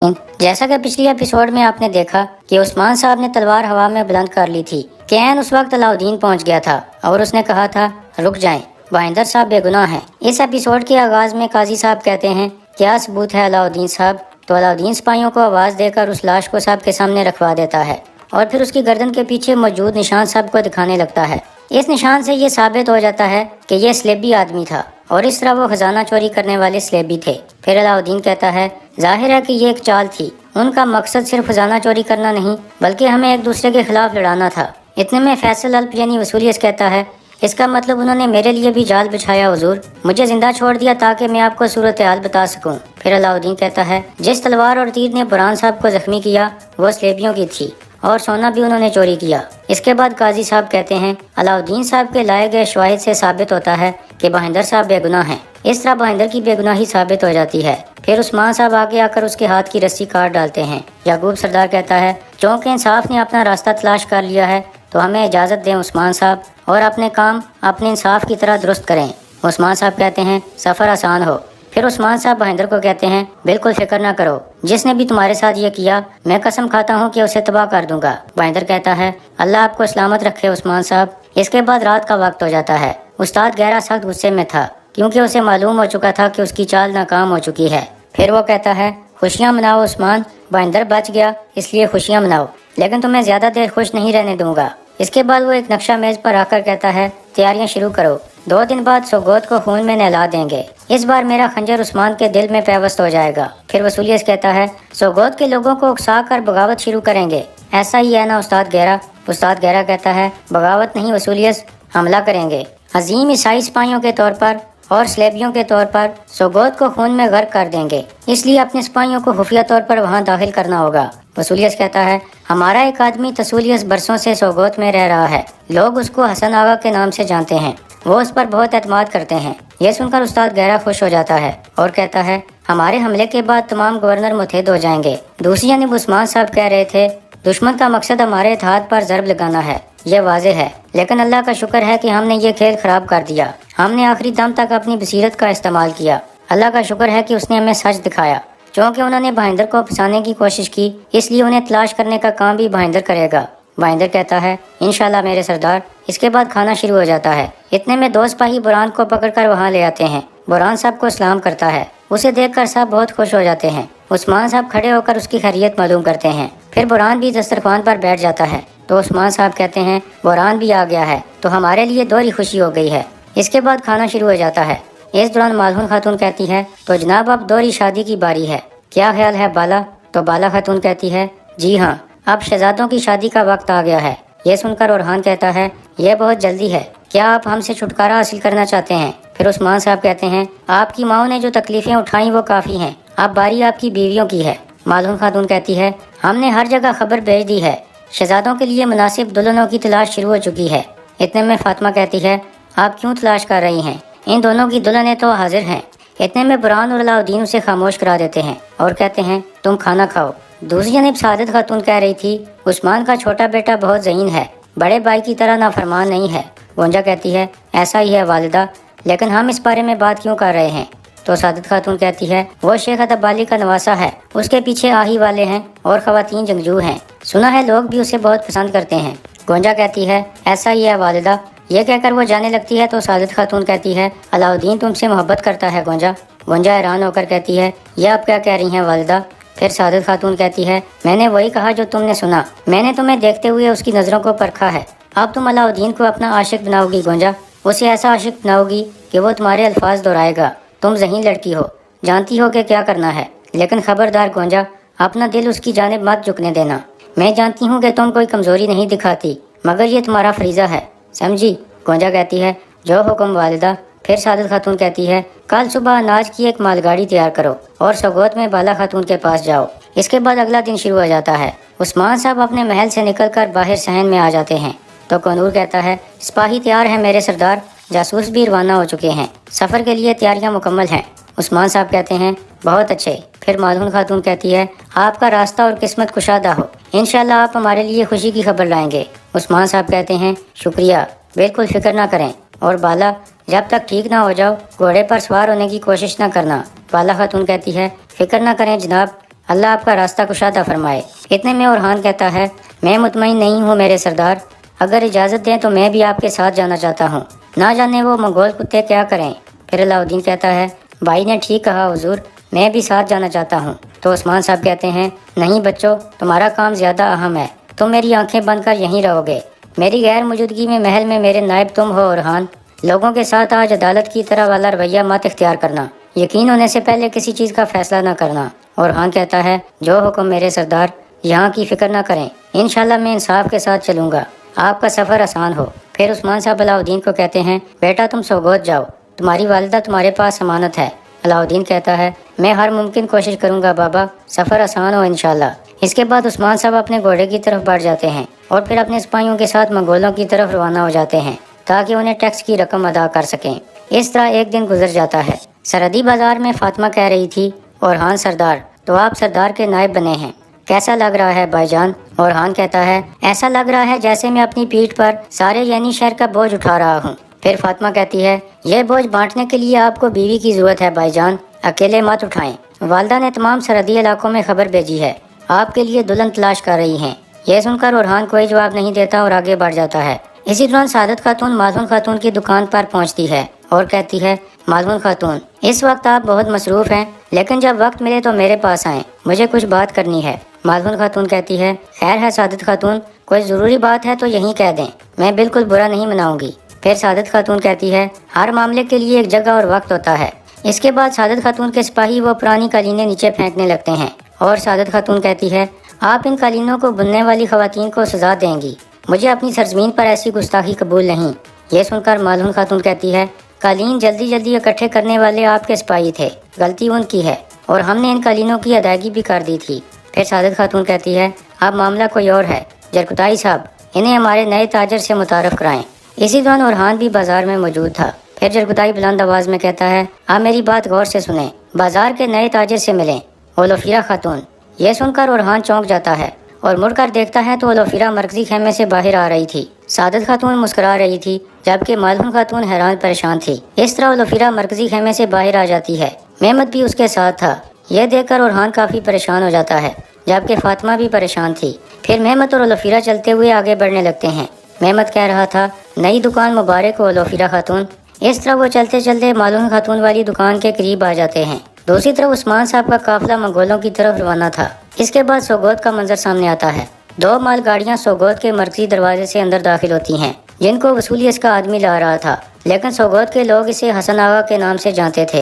جیسا کہ پچھلی ایپیسوڈ میں آپ نے دیکھا کہ عثمان صاحب نے تلوار ہوا میں بلند کر لی تھی کہ عین اس وقت علاؤدین پہنچ گیا تھا اور اس نے کہا تھا رک جائیں، بہندر صاحب بے گناہ ہیں۔ اس ایپیسوڈ کے آغاز میں قاضی صاحب کہتے ہیں کیا ثبوت ہے علاؤدین صاحب؟ تو علاؤدین سپاہیوں کو آواز دے کر اس لاش کو سب کے سامنے رکھوا دیتا ہے اور پھر اس کی گردن کے پیچھے موجود نشان سب کو دکھانے لگتا ہے۔ اس نشان سے یہ ثابت ہو جاتا ہے کہ یہ سلیبی آدمی تھا اور اس طرح وہ خزانہ چوری کرنے والے سلیبی تھے۔ پھر علاؤدین کہتا ہے ظاہر ہے کہ یہ ایک چال تھی، ان کا مقصد صرف خزانہ چوری کرنا نہیں بلکہ ہمیں ایک دوسرے کے خلاف لڑانا تھا۔ اتنے میں فیصل الپ یعنی وصولیس کہتا ہے اس کا مطلب انہوں نے میرے لیے بھی جال بچھایا حضور، مجھے زندہ چھوڑ دیا تاکہ میں آپ کو صورتحال بتا سکوں۔ پھر علاؤدین کہتا ہے جس تلوار اور تیر نے برہان صاحب کو زخمی کیا وہ سلیبیوں کی تھی اور سونا بھی انہوں نے چوری کیا۔ اس کے بعد قاضی صاحب کہتے ہیں علاؤدین صاحب کے لائے گئے شواہد سے ثابت ہوتا ہے کہ بہندر صاحب بے گناہ ہیں۔ اس طرح بہندر کی بے گناہی ثابت ہو جاتی ہے۔ پھر عثمان صاحب آگے آ کر اس کے ہاتھ کی رسی کاٹ ڈالتے ہیں۔ یعقوب سردار کہتا ہے چونکہ انصاف نے اپنا راستہ تلاش کر لیا ہے تو ہمیں اجازت دیں عثمان صاحب، اور اپنے کام اپنے انصاف کی طرح درست کریں۔ عثمان صاحب کہتے ہیں سفر آسان ہو۔ پھر عثمان صاحب بہندر کو کہتے ہیں بالکل فکر نہ کرو، جس نے بھی تمہارے ساتھ یہ کیا میں قسم کھاتا ہوں کہ اسے تباہ کر دوں گا۔ بہندر کہتا ہے اللہ آپ کو سلامت رکھے عثمان صاحب۔ اس کے بعد رات کا وقت ہو جاتا ہے۔ استاد گہرا سخت غصے میں تھا کیونکہ اسے معلوم ہو چکا تھا کہ اس کی چال ناکام ہو چکی ہے۔ پھر وہ کہتا ہے خوشیاں مناؤ عثمان، بہندر بچ گیا اس لیے خوشیاں مناؤ، لیکن تمہیں زیادہ دیر خوش نہیں رہنے دوں گا۔ اس کے بعد وہ ایک نقشہ میز پر آ کر کہتا ہے تیاریاں شروع کرو، 2 دن بعد سوگوت کو خون میں نہلا دیں گے، اس بار میرا خنجر عثمان کے دل میں پیوست ہو جائے گا۔ پھر وصولیس کہتا ہے سوگوت کے لوگوں کو اکسا کر بغاوت شروع کریں گے، ایسا ہی ہے نا استاد گہرا؟ استاد گہرا کہتا ہے بغاوت نہیں وصولیس، حملہ کریں گے، عظیم عیسائی سپاہیوں کے طور پر اور سلیبیوں کے طور پر سوگوت کو خون میں غرق کر دیں گے، اس لیے اپنے سپاہیوں کو خفیہ طور پر وہاں داخل کرنا ہوگا۔ وصولیس کہتا ہے ہمارا ایک آدمی تسولیس برسوں سے سوگوت میں رہ رہا ہے، لوگ اس کو حسن آغا کے نام سے جانتے ہیں، وہ اس پر بہت اعتماد کرتے ہیں۔ یہ سن کر استاد گہرا خوش ہو جاتا ہے اور کہتا ہے ہمارے حملے کے بعد تمام گورنر متحد ہو جائیں گے۔ دوسری جانب عثمان صاحب کہہ رہے تھے دشمن کا مقصد ہمارے اتحاد پر ضرب لگانا ہے، یہ واضح ہے، لیکن اللہ کا شکر ہے کہ ہم نے یہ کھیل خراب کر دیا، ہم نے آخری دم تک اپنی بصیرت کا استعمال کیا۔ اللہ کا شکر ہے کہ اس نے ہمیں سچ دکھایا، چونکہ انہوں نے بہندر کو پھنسانے کی کوشش کی، اس لیے انہیں تلاش کرنے کا کام بھی بہندر کرے گا۔ بہندر کہتا ہے انشاءاللہ میرے سردار۔ اس کے بعد کھانا شروع ہو جاتا ہے۔ اتنے میں 2 سپاہی برہان کو پکڑ کر وہاں لے آتے ہیں۔ برہان صاحب کو سلام کرتا ہے، اسے دیکھ کر سب بہت خوش ہو جاتے ہیں۔ عثمان صاحب کھڑے ہو کر اس کی خیریت معلوم کرتے ہیں۔ پھر برہان بھی دسترخوان پر بیٹھ جاتا ہے تو عثمان صاحب کہتے ہیں برہان بھی آ گیا ہے تو ہمارے لیے دوہری خوشی ہو گئی ہے۔ اس کے بعد کھانا شروع ہو جاتا ہے۔ اس دوران مالہون خاتون کہتی ہے تو جناب اب دوہری شادی کی باری ہے، کیا خیال ہے بالا؟ تو بالا خاتون کہتی ہے جی ہاں، اب شہزادوں کی شادی کا وقت آ گیا ہے۔ یہ سن کر اورحان کہتا ہے یہ بہت جلدی ہے، کیا آپ ہم سے چھٹکارا حاصل کرنا چاہتے ہیں؟ پھر عثمان صاحب کہتے ہیں آپ کی ماؤں نے جو تکلیفیں اٹھائیں وہ کافی ہیں، اب باری آپ کی بیویوں کی ہے۔ مالہون خاتون کہتی ہے ہم نے ہر جگہ خبر بھیج دی ہے، شہزادوں کے لیے مناسب دلہنوں کی تلاش شروع ہو چکی ہے۔ اتنے میں فاطمہ کہتی ہے آپ کیوں تلاش کر رہی ہیں؟ ان دونوں کی دلہنیں تو حاضر ہیں۔ اتنے میں برہان اور علاؤدین اسے خاموش کرا دیتے ہیں اور کہتے ہیں تم کھانا کھاؤ۔ دوسری جانب سعادت خاتون کہہ رہی تھی عثمان کا چھوٹا بیٹا بہت ذہین ہے، بڑے بھائی کی طرح نافرمان نہیں ہے۔ گونجا کہتی ہے ایسا ہی ہے والدہ، لیکن ہم اس بارے میں بات کیوں کر رہے ہیں؟ تو سعادت خاتون کہتی ہے وہ شیخ ادب بالی کا نواسہ ہے، اس کے پیچھے آہی والے ہیں اور خواتین جنگجو ہیں، سنا ہے لوگ بھی اسے بہت پسند کرتے ہیں۔ گونجا کہتی ہے ایسا ہی ہے والدہ۔ یہ کہہ کر وہ جانے لگتی ہے تو سعادت خاتون کہتی ہے علاؤدین تم سے محبت کرتا ہے گونجا۔ گونجا حیران ہو کر کہتی ہے یہ آپ کیا کہہ رہی ہیں والدہ؟ پھر سعادت خاتون کہتی ہے میں نے وہی کہا جو تم نے سنا، میں نے تمہیں دیکھتے ہوئے اس کی نظروں کو پرکھا ہے، اب تم علاؤدین کو اپنا عاشق بناؤ گی گونجا، اسے ایسا عاشق بناؤ گی کہ وہ تمہارے الفاظ دہرائے گا۔ تم ذہین لڑکی ہو، جانتی ہو کہ کیا کرنا ہے، لیکن خبردار گونجا اپنا دل اس کی جانب مت جھکنے دینا۔ میں جانتی ہوں کہ تم کوئی کمزوری نہیں دکھاتی، مگر یہ تمہارا فریضہ ہے، سمجھی؟ گونجا کہتی ہے جو حکم والدہ۔ پھر سعادت خاتون کہتی ہے کل صبح اناج کی ایک مال گاڑی تیار کرو اور سوگوت میں بالا خاتون کے پاس جاؤ۔ اس کے بعد اگلا دن شروع ہو جاتا ہے۔ عثمان صاحب اپنے محل سے نکل کر باہر صحن میں آ جاتے ہیں تو کنور کہتا ہے سپاہی تیار ہیں میرے سردار، جاسوس بھی روانہ ہو چکے ہیں، سفر کے لیے تیاریاں مکمل ہیں۔ عثمان صاحب کہتے ہیں بہت اچھے۔ پھر مالہون خاتون کہتی ہے آپ کا راستہ اور قسمت کشادہ ہو، انشاءاللہ آپ ہمارے لیے خوشی کی خبر لائیں گے۔ عثمان صاحب کہتے ہیں شکریہ، بالکل فکر نہ کریں، اور بالا جب تک ٹھیک نہ ہو جاؤ گھوڑے پر سوار ہونے کی کوشش نہ کرنا۔ بالا خاتون کہتی ہے فکر نہ کریں جناب، اللہ آپ کا راستہ کشادہ فرمائے۔ اتنے میں اورحان کہتا ہے میں مطمئن نہیں ہوں میرے سردار، اگر اجازت دیں تو میں بھی آپ کے ساتھ جانا چاہتا ہوں، نہ جانے وہ منگول کتے کیا کریں۔ پھر علاء الدین کہتا ہے بھائی نے ٹھیک کہا حضور، میں بھی ساتھ جانا چاہتا ہوں۔ تو عثمان صاحب کہتے ہیں نہیں بچوں، تمہارا کام زیادہ اہم ہے، تم میری آنکھیں بند کر یہیں رہو گے، میری غیر موجودگی میں محل میں میرے نائب تم ہو اورحان، لوگوں کے ساتھ آج عدالت کی طرح والا رویہ مت اختیار کرنا، یقین ہونے سے پہلے کسی چیز کا فیصلہ نہ کرنا۔ اورحان کہتا ہے جو حکم میرے سردار، یہاں کی فکر نہ کریں، انشاءاللہ میں انصاف کے ساتھ چلوں گا، آپ کا سفر آسان ہو۔ پھر عثمان صاحب علاء الدین کو کہتے ہیں بیٹا تم سوگوت جاؤ، تمہاری والدہ تمہارے پاس امانت ہے۔ علاء الدین کہتا ہے میں ہر ممکن کوشش کروں گا بابا، سفر آسان ہو انشاءاللہ۔ اس کے بعد عثمان صاحب اپنے گھوڑے کی طرف بڑھ جاتے ہیں اور پھر اپنے سپاہیوں کے ساتھ منگولوں کی طرف روانہ ہو جاتے ہیں تاکہ انہیں ٹیکس کی رقم ادا کر سکیں۔ اس طرح ایک دن گزر جاتا ہے۔ سرحدی بازار میں فاطمہ کہہ رہی تھی اورحان سردار، تو آپ سردار کے نائب بنے ہیں، کیسا لگ رہا ہے بھائی جان؟ اورحان کہتا ہے ایسا لگ رہا ہے جیسے میں اپنی پیٹھ پر سارے یعنی شہر کا بوجھ اٹھا رہا ہوں۔ پھر فاطمہ کہتی ہے یہ بوجھ بانٹنے کے لیے آپ کو بیوی کی ضرورت ہے بھائی جان، اکیلے مت اٹھائیں، والدہ نے تمام سرحدی علاقوں میں خبر بھیجی ہے، آپ کے لیے دلہن تلاش کر رہی ہیں۔ یہ سن کر اورحان کوئی جواب نہیں دیتا اور آگے بڑھ جاتا ہے۔ اسی دوران سعادت خاتون معزون خاتون کی دکان پر پہنچتی ہے اور کہتی ہے معزون خاتون اس وقت آپ بہت مصروف ہیں، لیکن جب وقت ملے تو میرے پاس آئیں، مجھے کچھ بات کرنی ہے۔ معزون خاتون کہتی ہے خیر ہے سعادت خاتون، کوئی ضروری بات ہے تو یہیں کہہ دیں، میں بالکل برا نہیں مناؤں گی۔ پھر سعادت خاتون کہتی ہے ہر معاملے کے لیے ایک جگہ اور وقت ہوتا ہے۔ اس کے بعد سعادت خاتون کے سپاہی وہ پرانی قالینیں نیچے پھینکنے لگتے ہیں اور سعادت خاتون کہتی ہے آپ ان قالینوں کو بننے والی خواتین کو سزا دیں گی، مجھے اپنی سرزمین پر ایسی گستاخی قبول نہیں۔ یہ سن کر معزون خاتون کہتی ہے قالین جلدی جلدی اکٹھے کرنے والے آپ کے سپاہی تھے، غلطی ان کی ہے اور ہم نے ان قالینوں کی ادائیگی بھی کر دی تھی۔ پھر سعادت خاتون کہتی ہے اب معاملہ کوئی اور ہے، جرکتائی صاحب انہیں ہمارے نئے تاجر سے متعارف کرائیں۔ اسی دوران اورحان بھی بازار میں موجود تھا۔ پھر جرکتائی بلند آواز میں کہتا ہے آپ میری بات غور سے سنیں، بازار کے نئے تاجر سے ملیں، اولوفیرا خاتون۔ یہ سن کر اورحان چونک جاتا ہے اور مڑ کر دیکھتا ہے تو اولوفیرا مرکزی خیمے سے باہر آ رہی تھی۔ سعادت خاتون مسکرا رہی تھی جبکہ معزون خاتون حیران پریشان تھی۔ اس طرح اولوفیرا مرکزی خیمے سے باہر آ جاتی ہے، مہمت بھی اس کے ساتھ تھا۔ یہ دیکھ کر اورحان کافی پریشان ہو جاتا ہے جبکہ فاطمہ بھی پریشان تھی۔ پھر مہمت اور اولوفیرا چلتے ہوئے آگے بڑھنے لگتے ہیں۔ مہمت کہہ رہا تھا نئی دکان مبارک ہو اولوفیرا خاتون۔ اس طرح وہ چلتے چلتے معزون خاتون والی دکان کے قریب آ جاتے ہیں۔ دوسری طرف عثمان صاحب کا قافلہ منگولوں کی طرف روانہ تھا۔ اس کے بعد سوگوت کا منظر سامنے آتا ہے۔ دو مال گاڑیاں سوگوت کے مرکزی دروازے سے اندر داخل ہوتی ہیں جن کو وصولی اس کا آدمی لا رہا تھا، لیکن سوگوت کے لوگ اسے حسن آغا کے نام سے جانتے تھے۔